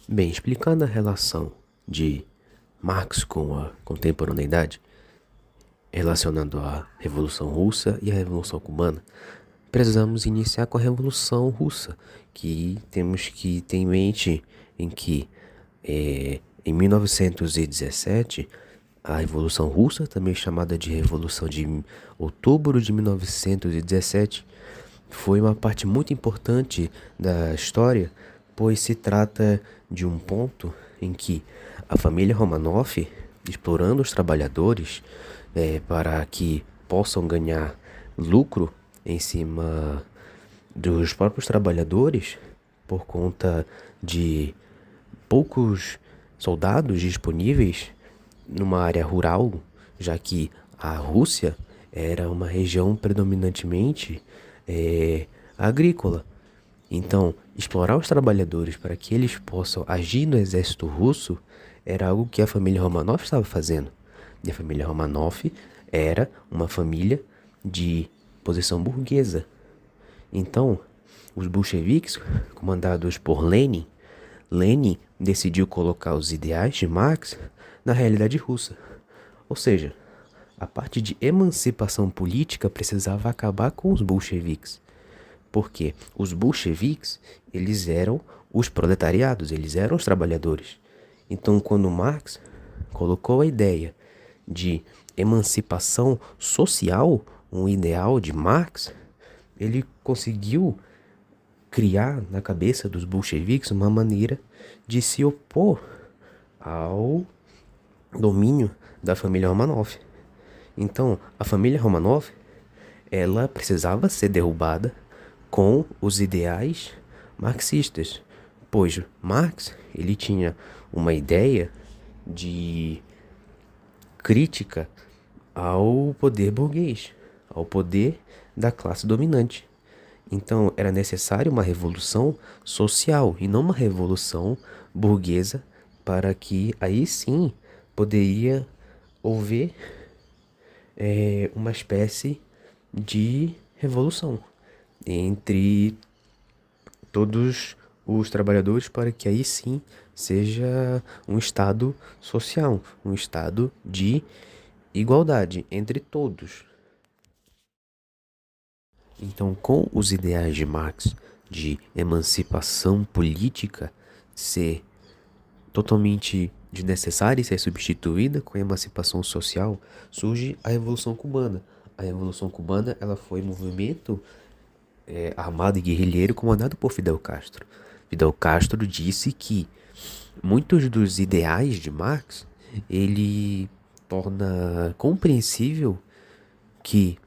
Bem, explicando a relação de Marx com a contemporaneidade, relacionando a Revolução Russa e a Revolução Cubana, precisamos iniciar com a Revolução Russa, que temos que ter em mente em que em 1917, a Revolução Russa, também chamada de Revolução de Outubro de 1917, foi uma parte muito importante da história, pois se trata de um ponto em que a família Romanov, explorando os trabalhadores para que possam ganhar lucro em cima dos próprios trabalhadores, por conta de poucos soldados disponíveis numa área rural, já que a Rússia era uma região predominantemente agrícola. Então, explorar os trabalhadores para que eles possam agir no exército russo era algo que a família Romanov estava fazendo. E a família Romanov era uma família de posição burguesa. Então, os bolcheviques, comandados por Lenin decidiu colocar os ideais de Marx na realidade russa. Ou seja, a parte de emancipação política precisava acabar com os bolcheviques. Porque os bolcheviques, eles eram os proletariados, eles eram os trabalhadores. Então, quando Marx colocou a ideia de emancipação social, um ideal de Marx, ele conseguiu criar na cabeça dos bolcheviques uma maneira de se opor ao domínio da família Romanov. Então, a família Romanov, ela precisava ser derrubada com os ideais marxistas, pois Marx, ele tinha uma ideia de crítica ao poder burguês, ao poder da classe dominante. Então, era necessário uma revolução social e não uma revolução burguesa para que aí sim poderia haver uma espécie de revolução entre todos os trabalhadores para que aí sim seja um estado social, um estado de igualdade entre todos. Então, com os ideais de Marx de emancipação política ser totalmente desnecessária e ser substituída com a emancipação social, surge a Revolução Cubana. A Revolução Cubana, ela foi um movimento armado e guerrilheiro comandado por Fidel Castro. Fidel Castro disse que muitos dos ideais de Marx, ele torna compreensível que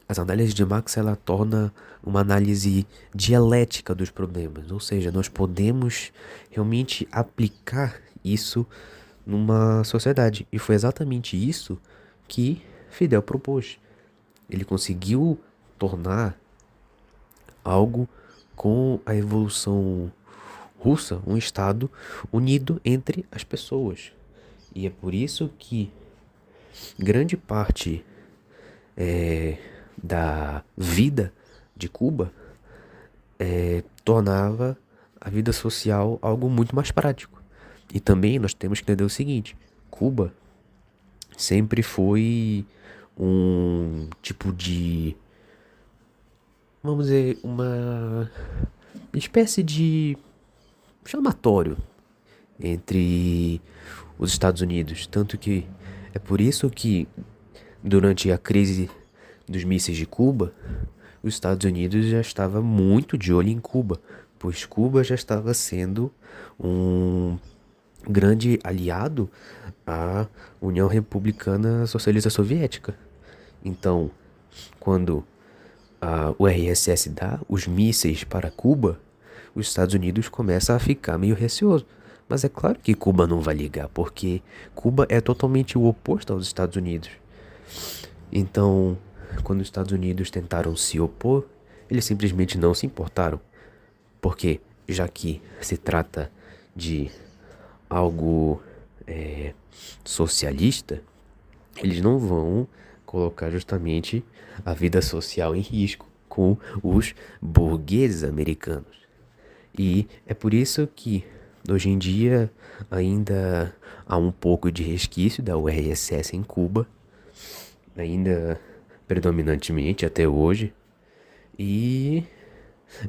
as análises de Marx, ela torna uma análise dialética dos problemas, ou seja, nós podemos realmente aplicar isso numa sociedade. E foi exatamente isso que Fidel propôs. Ele conseguiu tornar algo com a Revolução Russa, um Estado unido entre as pessoas. E é por isso que grande parte da vida de Cuba tornava a vida social algo muito mais prático. E também nós temos que entender o seguinte: Cuba sempre foi um tipo de, vamos dizer, uma espécie de chamatório entre os Estados Unidos. Tanto que é por isso que durante a crise dos mísseis de Cuba, os Estados Unidos já estava muito de olho em Cuba, pois Cuba já estava sendo um grande aliado à União Republicana Socialista Soviética. Então, quando a URSS dá os mísseis para Cuba, os Estados Unidos começam a ficar meio receoso. Mas é claro que Cuba não vai ligar, porque Cuba é totalmente o oposto aos Estados Unidos. Então, quando os Estados Unidos tentaram se opor, eles simplesmente não se importaram. Porque, já que se trata de algo socialista, eles não vão colocar justamente a vida social em risco com os burgueses americanos. E é por isso que Hoje em dia ainda há um pouco de resquício da URSS em Cuba, ainda predominantemente até hoje. E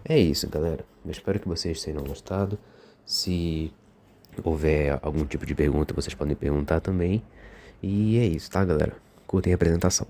é isso, galera. Eu espero que vocês tenham gostado. Se houver algum tipo de pergunta, vocês podem perguntar também. E é isso, tá, galera? Curtem a apresentação.